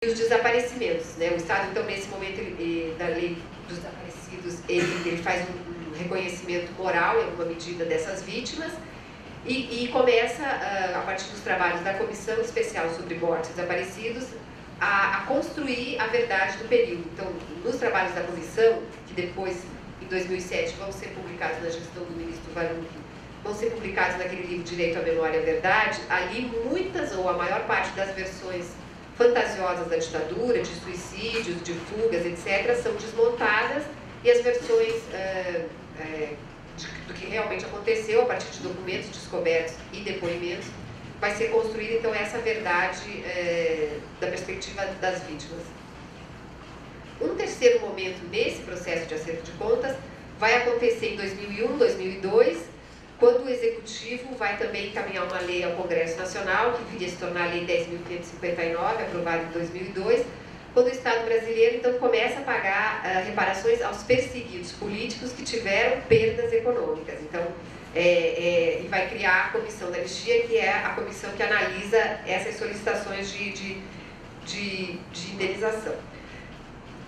os desaparecimentos, né? O Estado, então, nesse momento da lei dos desaparecidos, ele faz um reconhecimento moral, em alguma medida, dessas vítimas, e começa, a partir dos trabalhos da Comissão Especial sobre Mortos e Desaparecidos, a construir a verdade do período. Então, nos trabalhos da Comissão, que depois, em 2007, vão ser publicados na gestão do ministro Vanuc, vão ser publicados naquele livro Direito à Memória e à Verdade, ali muitas, ou a maior parte das versões fantasiosas da ditadura, de suicídios, de fugas, etc., são desmontadas, e as versões do que realmente aconteceu, a partir de documentos descobertos e depoimentos, vai ser construída, então, essa verdade da perspectiva das vítimas. Um terceiro momento nesse processo de acerto de contas vai acontecer em 2001, 2002, quando o Executivo vai também encaminhar uma lei ao Congresso Nacional, que viria a se tornar a Lei 10.559, aprovada em 2002, quando o Estado brasileiro, então, começa a pagar reparações aos perseguidos políticos que tiveram perdas econômicas. Então, e vai criar a Comissão da Anistia, que é a comissão que analisa essas solicitações de indenização.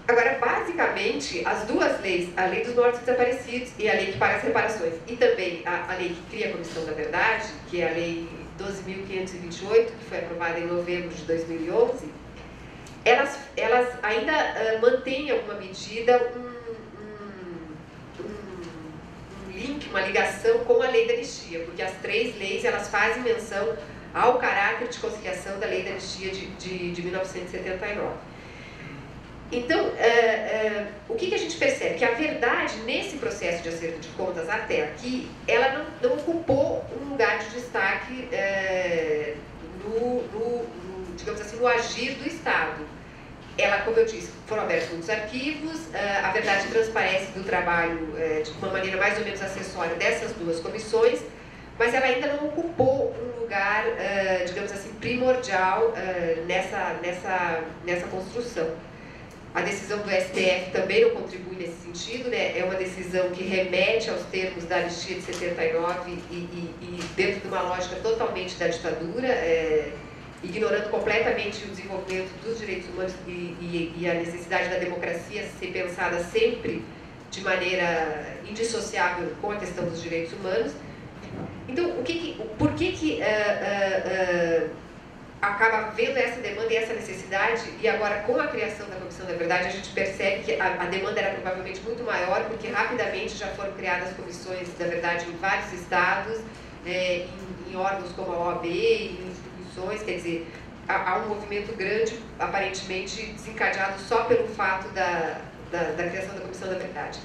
Agora, basicamente, as duas leis, a Lei dos Mortos e Desaparecidos e a Lei que paga as reparações, e também a lei que cria a Comissão da Verdade, que é a Lei 12.528, que foi aprovada em novembro de 2011, elas ainda mantêm, em alguma medida, um link, uma ligação com a Lei da Anistia, porque as três leis, elas fazem menção ao caráter de conciliação da Lei da Anistia de 1979. Então, o que a gente percebe? Que a verdade, nesse processo de acerto de contas até aqui, ela não ocupou um lugar de destaque digamos assim, no agir do Estado. Ela, como eu disse, foram abertos muitos arquivos, a verdade transparece do trabalho de uma maneira mais ou menos acessória dessas duas comissões, mas ela ainda não ocupou um lugar, digamos assim, primordial nessa construção. A decisão do STF também não contribui nesse sentido, né? É uma decisão que remete aos termos da anistia de 79 e dentro de uma lógica totalmente da ditadura, ignorando completamente o desenvolvimento dos direitos humanos e a necessidade da democracia ser pensada sempre de maneira indissociável com a questão dos direitos humanos. Então, por que acaba havendo essa demanda e essa necessidade, e agora com a criação da Comissão da Verdade a gente percebe que a demanda era provavelmente muito maior, porque rapidamente já foram criadas comissões da verdade em vários estados, em órgãos como a OAB, em instituições, quer dizer, há um movimento grande, aparentemente desencadeado só pelo fato da criação da Comissão da Verdade.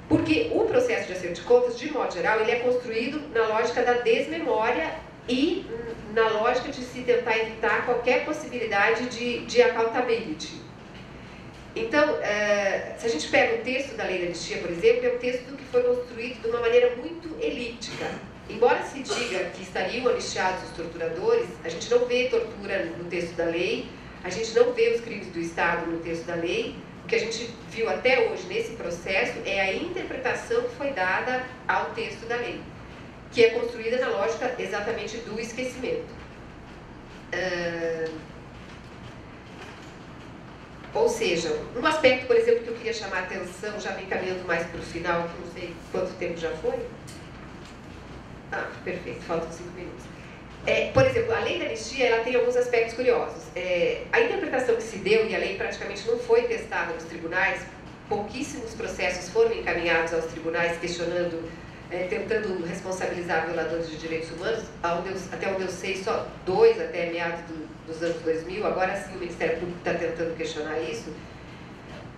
Porque o processo de acerto de contas, de modo geral, ele é construído na lógica da desmemória e na lógica de se tentar evitar qualquer possibilidade de accountability. Então, se a gente pega o texto da Lei da Anistia, por exemplo, é um texto que foi construído de uma maneira muito elíptica. Embora se diga que estariam anistiados os torturadores, a gente não vê tortura no texto da lei, a gente não vê os crimes do Estado no texto da lei. O que a gente viu até hoje nesse processo é a interpretação que foi dada ao texto da lei, que é construída na lógica exatamente do esquecimento. Ou seja, um aspecto, por exemplo, que eu queria chamar a atenção, já me encaminhando mais para o final, que não sei quanto tempo já foi. Ah, perfeito, faltam 5 minutos. Por exemplo, a Lei da Anistia, ela tem alguns aspectos curiosos. A interpretação que se deu, e a lei praticamente não foi testada nos tribunais, pouquíssimos processos foram encaminhados aos tribunais questionando, tentando responsabilizar violadores de direitos humanos, até onde eu sei, só 2 até meados dos anos 2000, agora sim o Ministério Público está tentando questionar isso.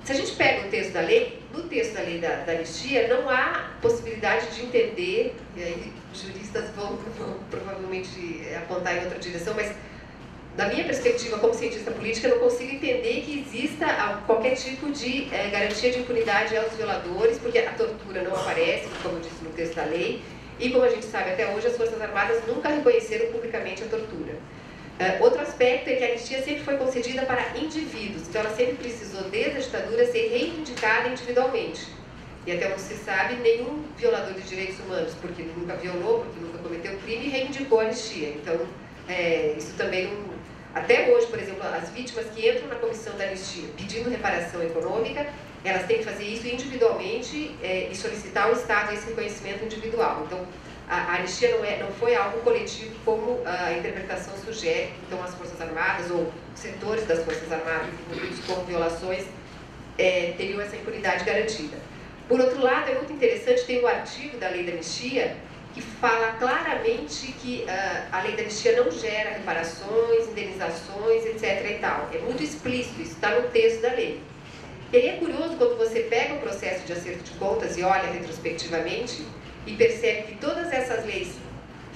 Se a gente pega o texto da lei, no texto da lei da anistia, não há possibilidade de entender, e aí juristas vão provavelmente apontar em outra direção, mas da minha perspectiva como cientista política, eu não consigo entender que exista qualquer tipo de garantia de impunidade aos violadores, porque a tortura não aparece, como eu disse no texto da lei, e como a gente sabe até hoje, as Forças Armadas nunca reconheceram publicamente a tortura. Outro aspecto é que a anistia sempre foi concedida para indivíduos, então ela sempre precisou, desde a ditadura, ser reivindicada individualmente. E até onde se sabe, nenhum violador de direitos humanos, porque nunca violou, porque nunca cometeu crime, reivindicou a anistia. Então, isso também não... Até hoje, por exemplo, as vítimas que entram na comissão da anistia pedindo reparação econômica, elas têm que fazer isso individualmente e solicitar ao Estado esse reconhecimento individual. Então, a anistia não foi algo coletivo como a interpretação sugere. Então, as Forças Armadas ou setores das Forças Armadas envolvidos com violações teriam essa impunidade garantida. Por outro lado, é muito interessante, tem um artigo da Lei da Anistia que fala claramente que a Lei da Anistia não gera reparações, indenizações, etc. e tal. É muito explícito, isso está no texto da lei. E aí é curioso quando você pega o processo de acerto de contas e olha retrospectivamente e percebe que todas essas leis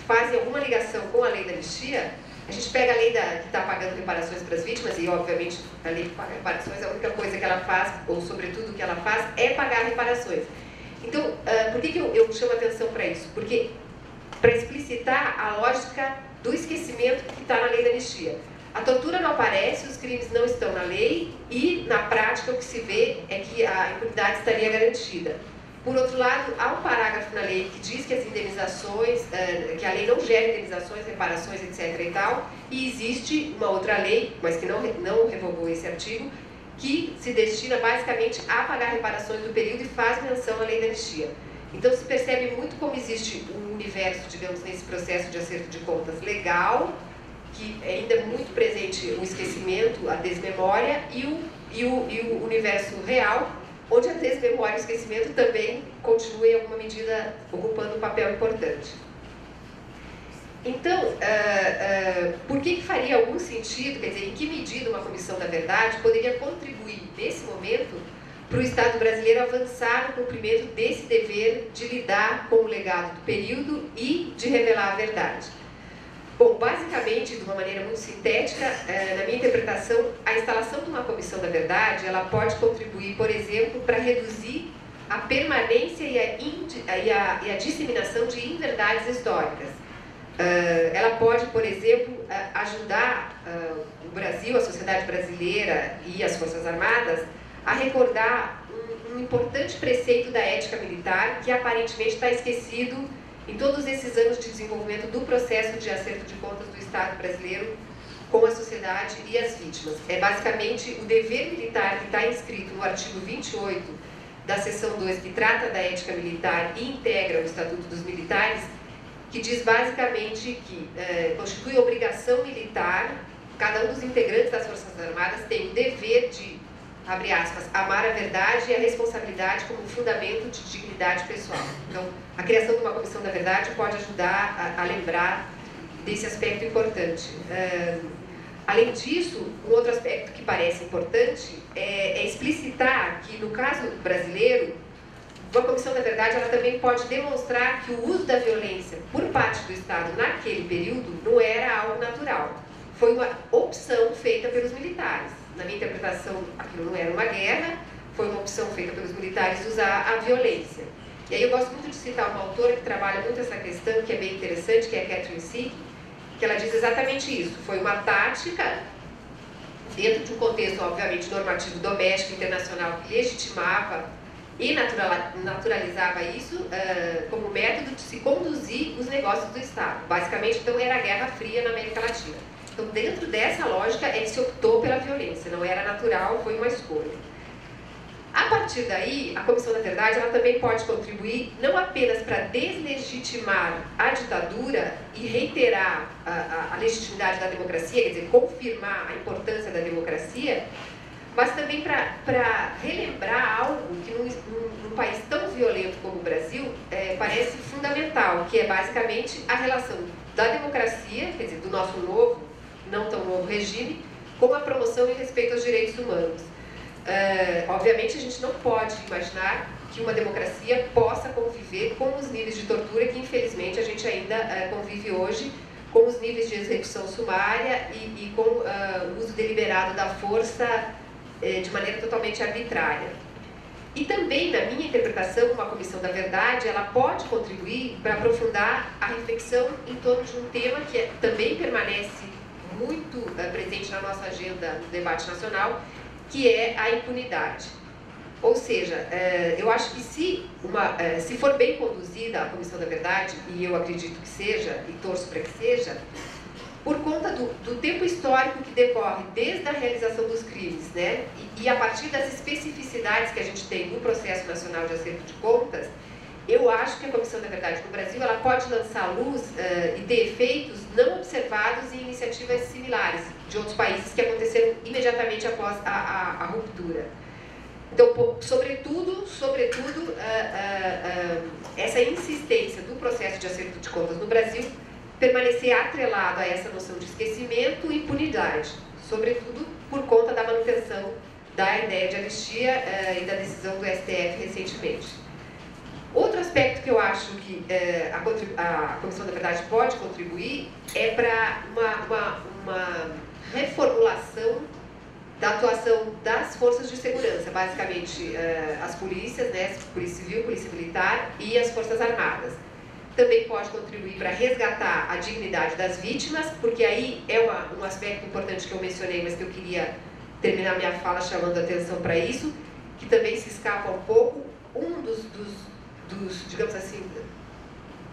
fazem alguma ligação com a Lei da Anistia. A gente pega a lei que está pagando reparações para as vítimas e, obviamente, a lei que paga reparações, a única coisa que ela faz, ou sobretudo o que ela faz, é pagar reparações. Então, por que eu chamo atenção para isso? Porque para explicitar a lógica do esquecimento que está na Lei da Anistia. A tortura não aparece, os crimes não estão na lei e, na prática, o que se vê é que a impunidade estaria garantida. Por outro lado, há um parágrafo na lei que diz que as indenizações, que a lei não gera indenizações, reparações, etc. e tal, e existe uma outra lei, mas que não revogou esse artigo, que se destina basicamente a pagar reparações do período e faz menção à Lei da Anistia. Então se percebe muito como existe um universo, digamos, nesse processo de acerto de contas legal, que é ainda muito presente o esquecimento, a desmemória, e o universo real, onde a desmemória e o esquecimento também continuam em alguma medida ocupando um papel importante. Então, por que faria algum sentido, quer dizer, em que medida uma comissão da verdade poderia contribuir, nesse momento, para o Estado brasileiro avançar no cumprimento desse dever de lidar com o legado do período e de revelar a verdade? Bom, basicamente, de uma maneira muito sintética, na minha interpretação, a instalação de uma comissão da verdade, ela pode contribuir, por exemplo, para reduzir a permanência e a disseminação de inverdades históricas. Ela pode, por exemplo, ajudar o Brasil, a sociedade brasileira e as Forças Armadas a recordar um importante preceito da ética militar que aparentemente está esquecido em todos esses anos de desenvolvimento do processo de acerto de contas do Estado brasileiro com a sociedade e as vítimas. É basicamente o dever militar que está inscrito no artigo 28 da seção 2, que trata da ética militar e integra o Estatuto dos Militares, que diz basicamente que constitui obrigação militar, cada um dos integrantes das Forças Armadas tem o dever de, abre aspas, amar a verdade e a responsabilidade como fundamento de dignidade pessoal. Então, a criação de uma comissão da verdade pode ajudar a lembrar desse aspecto importante. Além disso, um outro aspecto que parece importante é explicitar que, no caso brasileiro, uma comissão da verdade ela também pode demonstrar que o uso da violência por parte do Estado naquele período não era algo natural. Foi uma opção feita pelos militares. Na minha interpretação, aquilo não era uma guerra, foi uma opção feita pelos militares usar a violência. E aí eu gosto muito de citar uma autora que trabalha muito essa questão, que é bem interessante, que é a Catherine Sick, que ela diz exatamente isso. Foi uma tática, dentro de um contexto, obviamente, normativo doméstico, internacional, que legitimava e naturalizava isso como método de se conduzir os negócios do Estado. Basicamente, então, era a Guerra Fria na América Latina. Então, dentro dessa lógica, é que se optou pela violência, não era natural, foi uma escolha. A partir daí, a Comissão da Verdade ela também pode contribuir não apenas para deslegitimar a ditadura e reiterar a legitimidade da democracia, quer dizer, confirmar a importância da democracia, mas também para relembrar algo que num país tão violento como o Brasil parece fundamental, que é basicamente a relação da democracia, quer dizer, do nosso novo, não tão novo regime, com a promoção e respeito aos direitos humanos. Obviamente a gente não pode imaginar que uma democracia possa conviver com os níveis de tortura que infelizmente a gente ainda convive hoje, com os níveis de execução sumária e com o uso deliberado da força de maneira totalmente arbitrária. E também, na minha interpretação, uma comissão da verdade, ela pode contribuir para aprofundar a reflexão em torno de um tema que também permanece muito presente na nossa agenda do debate nacional, que é a impunidade. Ou seja, eu acho que se for bem conduzida a Comissão da Verdade, e eu acredito que seja, e torço para que seja, por conta do tempo histórico que decorre desde a realização dos crimes, né? E a partir das especificidades que a gente tem no processo nacional de acerto de contas, eu acho que a Comissão da Verdade no Brasil ela pode lançar luz e ter efeitos não observados em iniciativas similares de outros países que aconteceram imediatamente após a ruptura. Então, sobretudo essa insistência do processo de acerto de contas no Brasil permanecer atrelado a essa noção de esquecimento e impunidade, sobretudo por conta da manutenção da ideia de anistia e da decisão do STF recentemente. Outro aspecto que eu acho que a Comissão da Verdade pode contribuir é para uma reformulação da atuação das forças de segurança, basicamente as polícias, né, Polícia Civil, Polícia Militar e as Forças Armadas. Também pode contribuir para resgatar a dignidade das vítimas, porque aí é um aspecto importante que eu mencionei, mas que eu queria terminar minha fala chamando a atenção para isso, que também se escapa um pouco. Digamos assim,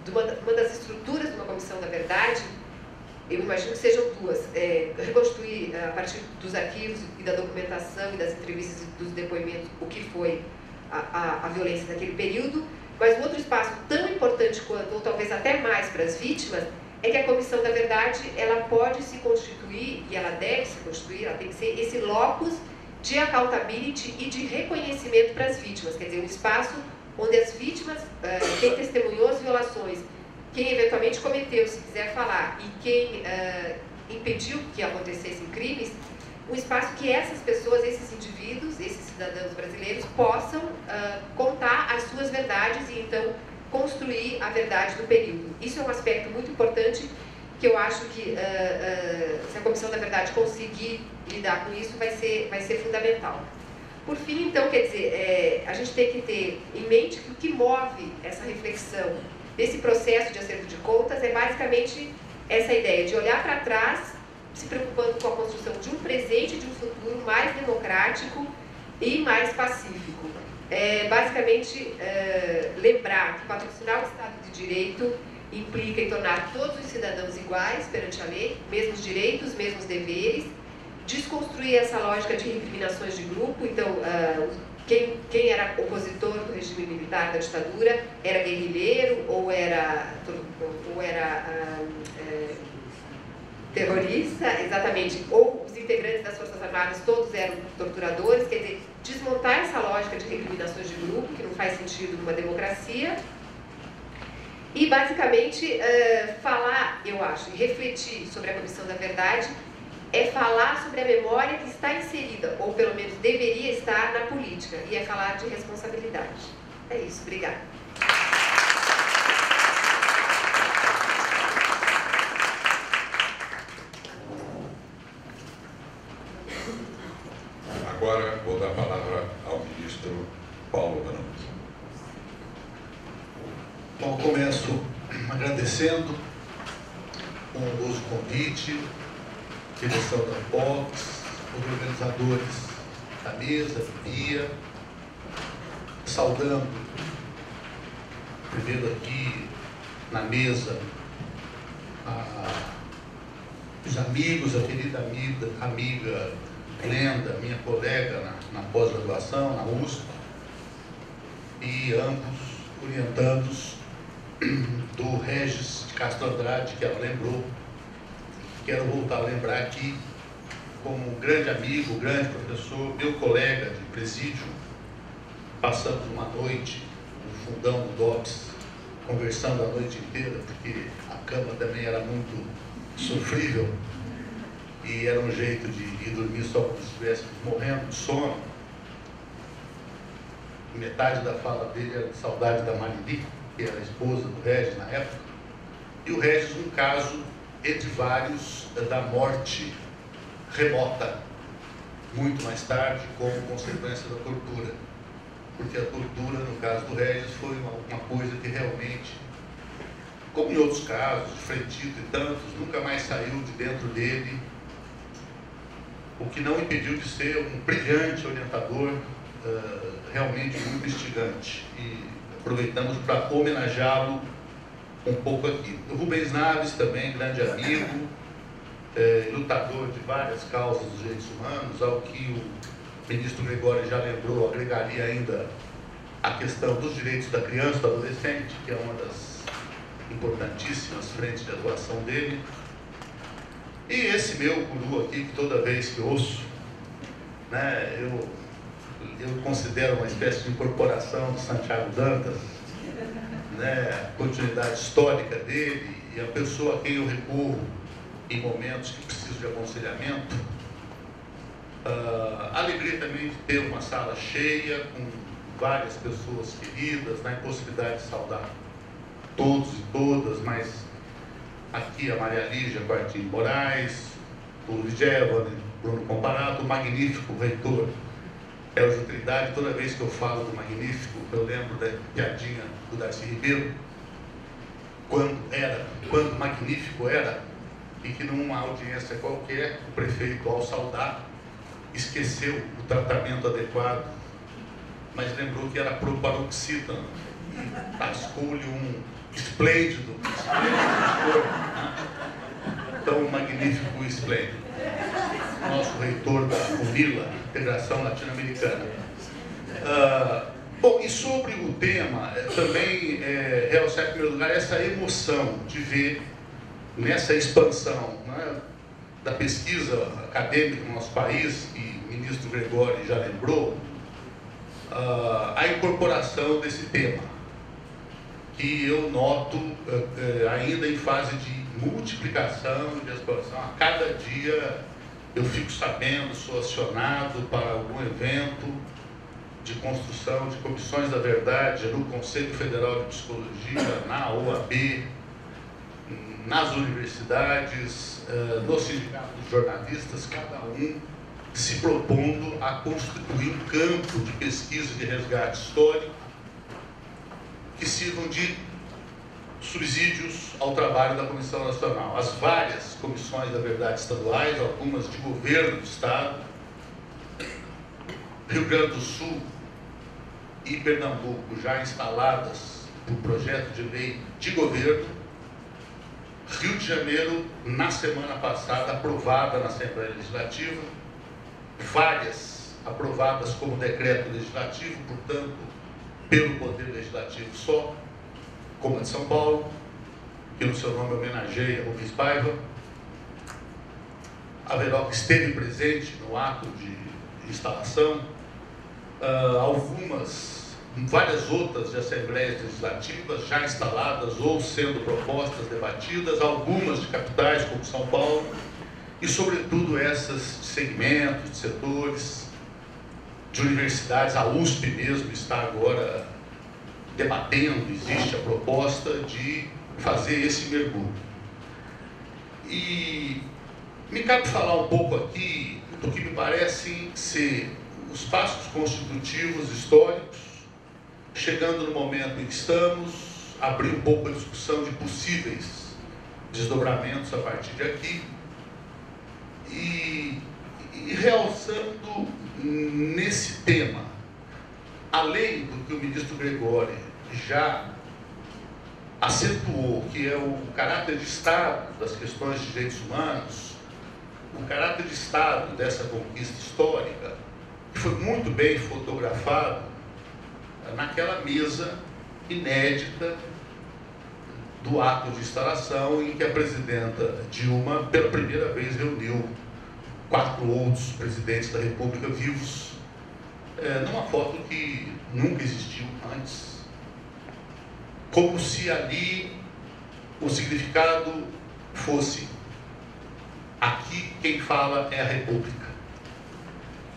uma das estruturas de uma Comissão da Verdade, eu imagino que sejam duas: reconstruir a partir dos arquivos e da documentação e das entrevistas e dos depoimentos o que foi a violência naquele período. Mas um outro espaço tão importante quanto, ou talvez até mais para as vítimas, é que a Comissão da Verdade ela pode se constituir, e ela deve se constituir, ela tem que ser esse locus de accountability e de reconhecimento para as vítimas, quer dizer, um espaço onde as vítimas, quem testemunhou as violações, quem eventualmente cometeu, se quiser falar, e quem impediu que acontecessem crimes, um espaço que essas pessoas, esses indivíduos, esses cidadãos brasileiros possam contar as suas verdades e então construir a verdade do período. Isso é um aspecto muito importante que eu acho que se a Comissão da Verdade conseguir lidar com isso vai ser fundamental. Por fim, então, quer dizer, a gente tem que ter em mente que o que move essa reflexão desse processo de acerto de contas é basicamente essa ideia de olhar para trás, se preocupando com a construção de um presente e de um futuro mais democrático e mais pacífico. Basicamente, lembrar que patrocinar o Estado de Direito implica em tornar todos os cidadãos iguais perante a lei, mesmos direitos, mesmos deveres, desconstruir essa lógica de recriminações de grupo. Então, quem era opositor do regime militar da ditadura era guerrilheiro ou era terrorista, exatamente, ou os integrantes das Forças Armadas todos eram torturadores. Quer dizer, desmontar essa lógica de recriminações de grupo, que não faz sentido numa democracia, e basicamente falar, eu acho, e refletir sobre a Comissão da Verdade é falar sobre a memória que está inserida, ou pelo menos deveria estar, na política, e é falar de responsabilidade. É isso, obrigada. Agora vou dar a palavra ao ministro Paulo Brandão. Bom, começo agradecendo o honroso convite, direção da POX, os organizadores da mesa, Bia, saudando primeiro aqui na mesa os amigos, a querida amiga Glenda, minha colega na pós-graduação, na USP, e ambos orientandos do Regis de Castro Andrade, que ela lembrou. Quero voltar a lembrar aqui, como um grande amigo, grande professor, meu colega de presídio. Passamos uma noite no fundão do DOPS, conversando a noite inteira, porque a cama também era muito sofrível e era um jeito de ir dormir só como se estivéssemos morrendo de sono. Metade da fala dele era de saudade da Marili, que era a esposa do Regis na época, e o Regis, um caso entre vários da morte remota, muito mais tarde, como consequência da tortura. Porque a tortura, no caso do Regis, foi uma coisa que realmente, como em outros casos, de Fretito e tantos, nunca mais saiu de dentro dele, o que não impediu de ser um brilhante orientador, realmente muito instigante. E aproveitamos para homenageá-lo um pouco aqui. O Rubens Naves também, grande amigo, lutador de várias causas dos direitos humanos, ao que o ministro Gregório já lembrou, agregaria ainda a questão dos direitos da criança e do adolescente, que é uma das importantíssimas frentes de atuação dele. E esse meu guru aqui, que toda vez que ouço, né, eu considero uma espécie de incorporação do Santiago Dantas, né, a continuidade histórica dele e a pessoa a quem eu recorro em momentos que preciso de aconselhamento. A alegria também de ter uma sala cheia, com várias pessoas queridas, na impossibilidade de saudar todos e todas, mas aqui a Maria Lígia Quartim Moraes, o Lidjevan, Bruno Comparato, o magnífico reitor Elgio Trindade. Toda vez que eu falo do magnífico, eu lembro da piadinha do Darcy Ribeiro, quando magnífico era, e que numa audiência qualquer, o prefeito, ao saudar, esqueceu o tratamento adequado, mas lembrou que era paroxítano, e tascou-lhe um esplêndido corpo, né? Tão magnífico e esplêndido. Nosso reitor da UNILA, Integração Latino-Americana. Bom, e sobre o tema, também realçar em primeiro lugar essa emoção de ver nessa expansão, né, da pesquisa acadêmica no nosso país, e o ministro Gregório já lembrou, a incorporação desse tema, que eu noto ainda em fase de multiplicação, de expansão. A cada dia eu fico sabendo, sou acionado para algum evento de construção de comissões da verdade no Conselho Federal de Psicologia, na OAB, nas universidades, no Sindicato dos Jornalistas, cada um se propondo a constituir um campo de pesquisa de resgate histórico que sirvam de subsídios ao trabalho da Comissão Nacional. As várias comissões da verdade estaduais, algumas de governo do Estado, Rio Grande do Sul e Pernambuco já instaladas por projeto de lei de governo, Rio de Janeiro, na semana passada, aprovada na Assembleia Legislativa, várias aprovadas como decreto legislativo, portanto, pelo Poder Legislativo só, como a de São Paulo, que no seu nome homenageia Rubens Paiva. A Veroca esteve presente no ato de instalação. Várias outras de assembleias legislativas já instaladas ou sendo propostas, debatidas, algumas de capitais como São Paulo, e sobretudo essas de segmentos, de setores, de universidades. A USP mesmo está agora debatendo, existe a proposta de fazer esse mergulho. E me cabe falar um pouco aqui do que me parecem ser os passos constitutivos históricos, chegando no momento em que estamos, abrir um pouco a discussão de possíveis desdobramentos a partir de aqui, e realçando nesse tema, além do que o ministro Gregório já acentuou, que é o caráter de Estado das questões de direitos humanos, o caráter de Estado dessa conquista histórica, que foi muito bem fotografado naquela mesa inédita do ato de instalação, em que a presidenta Dilma, pela primeira vez, reuniu 4 outros presidentes da República vivos, numa foto que nunca existiu antes, como se ali o significado fosse: aqui quem fala é a República.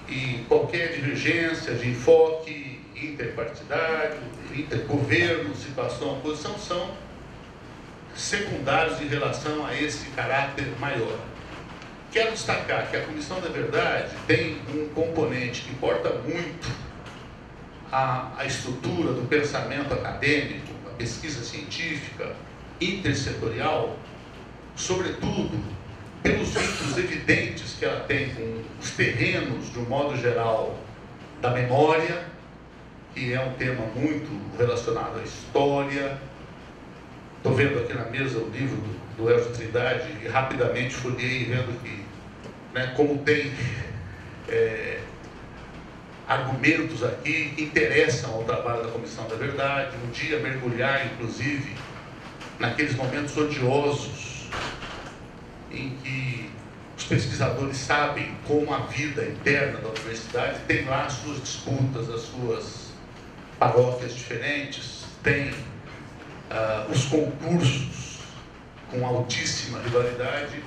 E qualquer divergência de enfoque interpartidário, intergoverno, situação, oposição, são secundários em relação a esse caráter maior. Quero destacar que a Comissão da Verdade tem um componente que importa muito a estrutura do pensamento acadêmico, a pesquisa científica, intersetorial, sobretudo pelos vínculos evidentes que ela tem com os terrenos, de um modo geral, da memória, que é um tema muito relacionado à história, Estou vendo aqui na mesa o livro do Elcio Trindade e rapidamente folhei vendo que, né, como tem argumentos aqui que interessam ao trabalho da Comissão da Verdade, um dia mergulhar, inclusive, naqueles momentos odiosos em que os pesquisadores sabem como a vida interna da universidade tem lá as suas disputas, as suas paróquias diferentes, tem os concursos com altíssima rivalidade,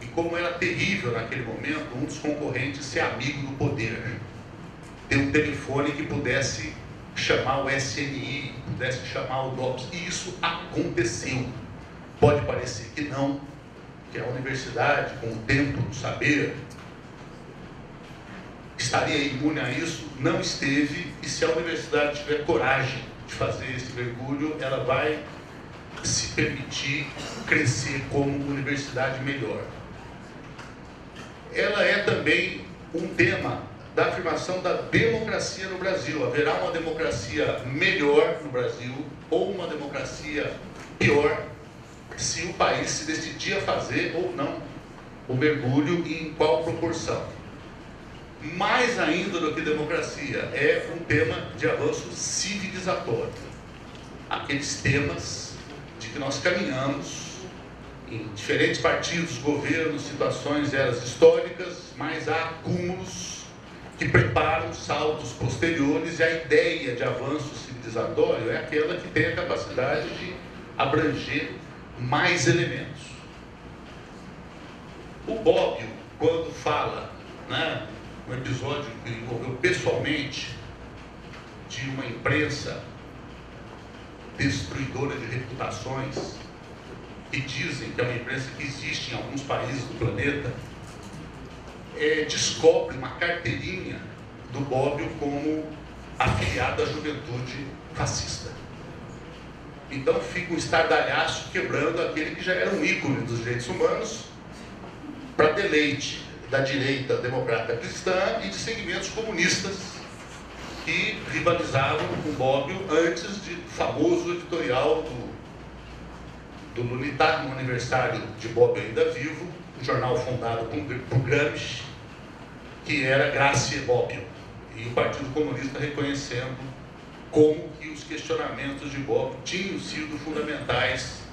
e como era terrível naquele momento um dos concorrentes ser amigo do poder, ter um telefone que pudesse chamar o SNI, pudesse chamar o DOPS, e isso aconteceu. Pode parecer que não, que a universidade, com o tempo do saber, estaria imune a isso, não esteve, e se a universidade tiver coragem de fazer esse mergulho, ela vai se permitir crescer como universidade melhor. Ela é também um tema da afirmação da democracia no Brasil. Haverá uma democracia melhor no Brasil ou uma democracia pior se o país se decidir a fazer ou não o mergulho e em qual proporção. Mais ainda do que democracia, é um tema de avanço civilizatório. Aqueles temas de que nós caminhamos em diferentes partidos, governos, situações, eras históricas, mas há acúmulos que preparam saltos posteriores, e a ideia de avanço civilizatório é aquela que tem a capacidade de abranger mais elementos. O Bobbio, quando fala, né, um episódio que envolveu pessoalmente de uma imprensa destruidora de reputações, que dizem que é uma imprensa que existe em alguns países do planeta, descobre uma carteirinha do Bobbio como afiliado à juventude fascista. Então fica um estardalhaço quebrando aquele que já era um ícone dos direitos humanos, para deleite da direita democrata cristã e de segmentos comunistas que rivalizavam com o Bobbio antes do famoso editorial do Lunitário, no aniversário de Bobbio ainda vivo, um jornal fundado por Gramsci, que era Grazie Bobbio, e o Partido Comunista reconhecendo como que os questionamentos de Bobbio tinham sido fundamentais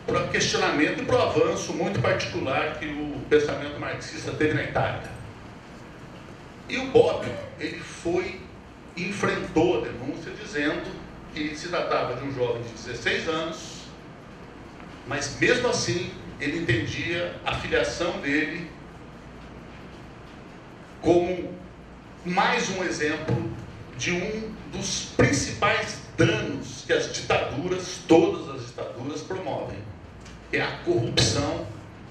para o questionamento e para o avanço muito particular que o pensamento marxista teve na Itália. E o Bobbio, ele enfrentou a denúncia dizendo que se tratava de um jovem de 16 anos, mas mesmo assim ele entendia a filiação dele como mais um exemplo de um dos principais danos que as ditaduras, todas as ditaduras, promovem, que é a corrupção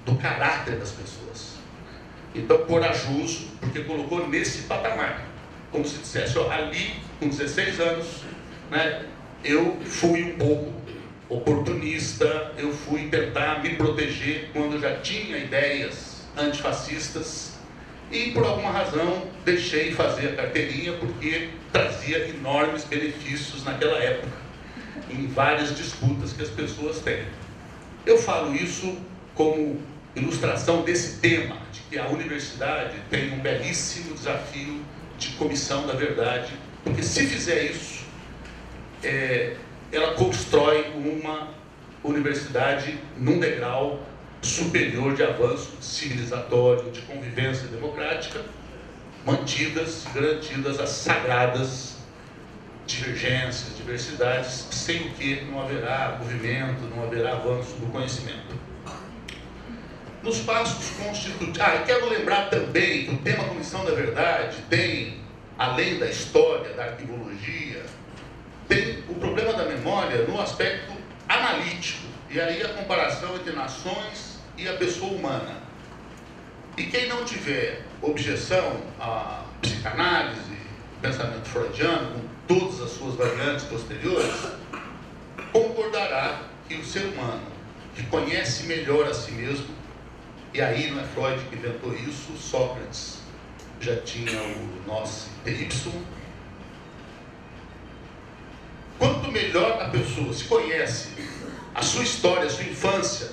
do caráter das pessoas. Então, corajoso, porque colocou nesse patamar, como se dissesse, ó, ali, com 16 anos, né, eu fui um pouco oportunista, eu fui tentar me proteger quando eu já tinha ideias antifascistas, e por alguma razão deixei fazer a carteirinha porque trazia enormes benefícios naquela época, em várias disputas que as pessoas têm. Eu falo isso como ilustração desse tema, de que a universidade tem um belíssimo desafio de comissão da verdade, porque se fizer isso, ela constrói uma universidade num degrau superior de avanço civilizatório, de convivência democrática, mantidas, garantidas as sagradas divergências, diversidades, sem o que não haverá movimento, não haverá avanço do conhecimento. Nos passos constitutivos... e quero lembrar também que o tema Comissão da Verdade tem, além da história, da arquivologia, tem o problema da memória no aspecto analítico, e aí a comparação entre nações e a pessoa humana. E quem não tiver objeção à psicanálise, pensamento freudiano, com todas as suas variantes posteriores, concordará que o ser humano, que conhece melhor a si mesmo, e aí não é Freud que inventou isso, Sócrates já tinha o nós TY. Quanto quanto melhor a pessoa se conhece, a sua história, a sua infância,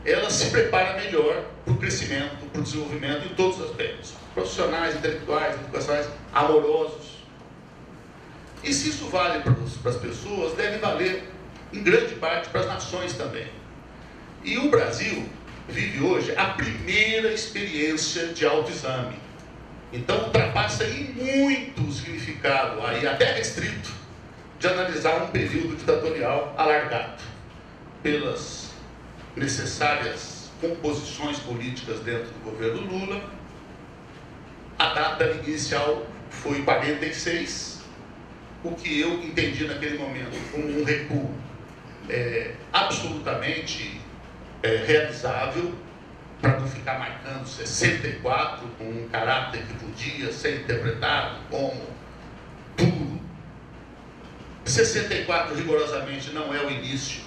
ela se prepara melhor para o crescimento, para o desenvolvimento em todos os aspectos. Profissionais, intelectuais, educacionais, amorosos. E se isso vale para as pessoas, deve valer em grande parte para as nações também. E o Brasil vive hoje a primeira experiência de autoexame. Então ultrapassa em muito o significado, aí até restrito, de analisar um período ditatorial alargado pelas necessárias composições políticas dentro do governo Lula. A data inicial foi 46, o que eu entendi naquele momento como um recuo absolutamente realizável, para não ficar marcando 64 com um caráter que podia ser interpretado como puro. 64 rigorosamente não é o início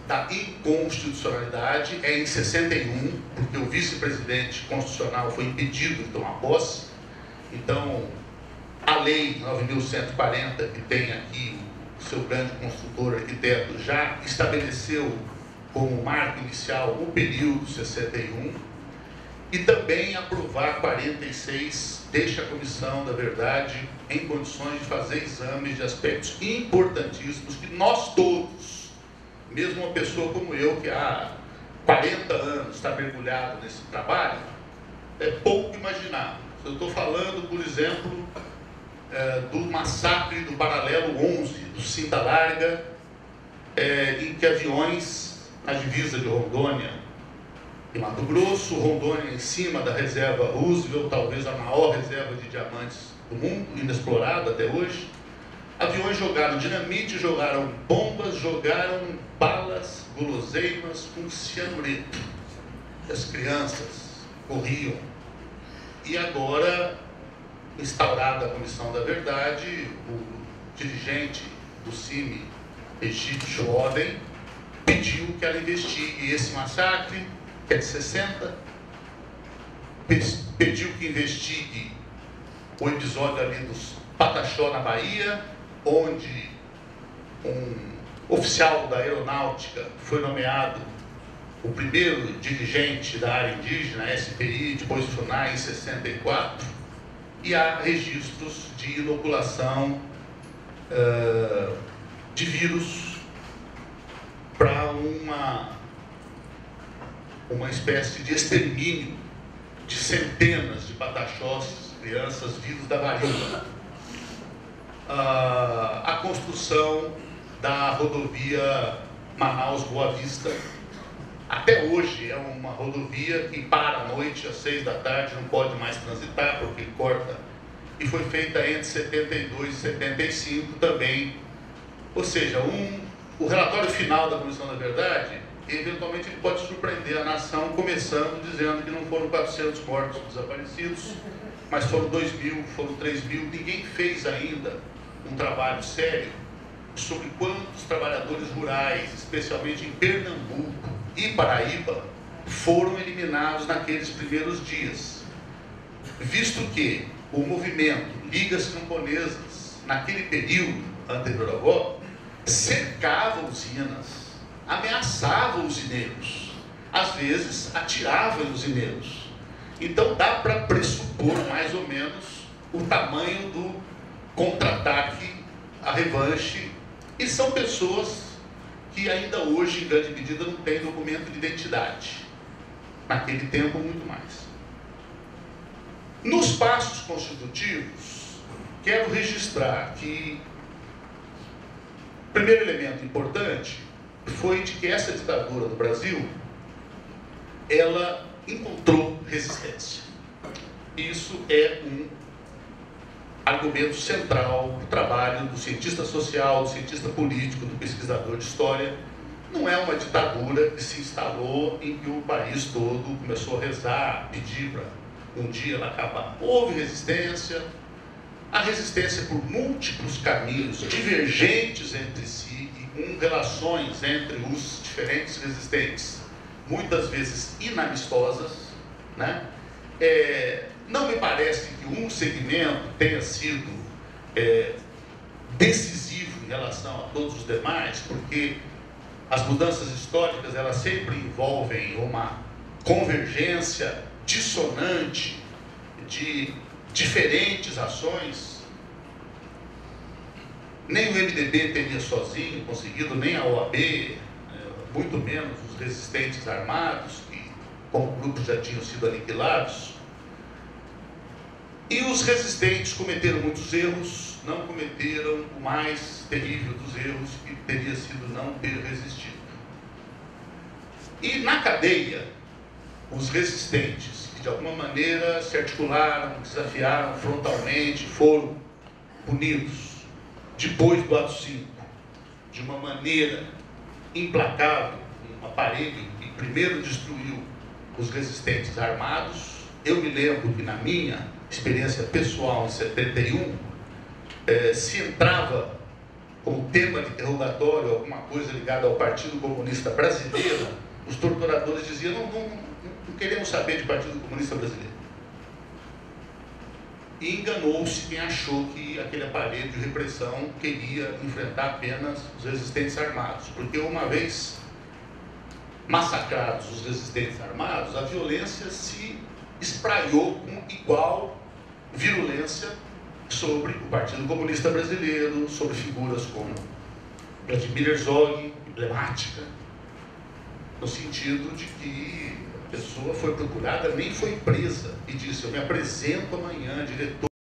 da inconstitucionalidade, é em 61, porque o vice-presidente constitucional foi impedido de tomar posse. Então, a lei 9.140, que tem aqui o seu grande construtor, arquiteto, já estabeleceu como marco inicial o período 61, e também aprovar 46 deixa a Comissão da Verdade em condições de fazer exames de aspectos importantíssimos que nós todos, mesmo uma pessoa como eu, que há 40 anos está mergulhado nesse trabalho, é pouco imaginável. Eu estou falando, por exemplo, do massacre do Paralelo 11, do Cinta Larga, em que aviões na divisa de Rondônia e Mato Grosso, Rondônia em cima da reserva Roosevelt, talvez a maior reserva de diamantes do mundo, inexplorada até hoje. Aviões jogaram dinamite, jogaram bombas, jogaram balas, guloseimas com cianureto. As crianças corriam. E agora, instaurada a Comissão da Verdade, o dirigente do CIMI, Egípcio Oden, pediu que ela investigue esse massacre, que é de 60, pediu que investigue o episódio ali dos Pataxó, na Bahia, onde um oficial da aeronáutica foi nomeado o primeiro dirigente da área indígena, SPI, depois FUNAI, em 64, e há registros de inoculação de vírus para uma espécie de extermínio de centenas de pataxós, crianças vivas da varíola. A construção da rodovia Manaus-Boa Vista. Até hoje é uma rodovia que para à noite, às 6 da tarde, não pode mais transitar porque corta. E foi feita entre 72 e 75 também. Ou seja, o relatório final da Comissão da Verdade, eventualmente ele pode surpreender a nação, começando dizendo que não foram 400 mortos desaparecidos, mas foram 2.000, foram 3.000. Ninguém fez ainda um trabalho sério sobre quantos trabalhadores rurais, especialmente em Pernambuco e Paraíba, foram eliminados naqueles primeiros dias. Visto que o movimento Ligas Camponesas, naquele período anterior ao golpe, cercava usinas, ameaçava usineiros, às vezes atirava em usineiros. Então dá para pressupor mais ou menos o tamanho do contra-ataque, a revanche, e são pessoas que ainda hoje, em grande medida, não têm documento de identidade. Naquele tempo, muito mais. Nos passos constitutivos, quero registrar que o primeiro elemento importante foi de que essa ditadura do Brasil, ela encontrou resistência. Isso é um argumento central do trabalho do cientista social, do cientista político, do pesquisador de história. Não é uma ditadura que se instalou em que o país todo começou a rezar, pedir para um dia ela acabar. Houve resistência, a resistência por múltiplos caminhos divergentes entre si e com relações entre os diferentes resistentes, muitas vezes inamistosas, né? Não me parece que um segmento tenha sido decisivo relação a todos os demais, porque as mudanças históricas, elas sempre envolvem uma convergência dissonante de diferentes ações. Nem o MDB teria sozinho conseguido, nem a OAB, muito menos os resistentes armados, que como grupos já tinham sido aniquilados. E os resistentes cometeram muitos erros, não cometeram o mais terrível dos erros, que teria sido não ter resistido. E na cadeia, os resistentes, que de alguma maneira se articularam, desafiaram frontalmente, foram punidos depois do ato 5, de uma maneira implacável, um aparelho que primeiro destruiu os resistentes armados. Eu me lembro que na minha experiência pessoal em 71, se entrava como tema de interrogatório alguma coisa ligada ao Partido Comunista Brasileiro, os torturadores diziam: não queremos saber de Partido Comunista Brasileiro. E enganou-se quem achou que aquele aparelho de repressão queria enfrentar apenas os resistentes armados, porque uma vez massacrados os resistentes armados, a violência se espraiou com igual virulência sobre o Partido Comunista Brasileiro, sobre figuras como Vladimir Herzog, emblemática, no sentido de que a pessoa foi procurada, nem foi presa, e disse: eu me apresento amanhã, diretor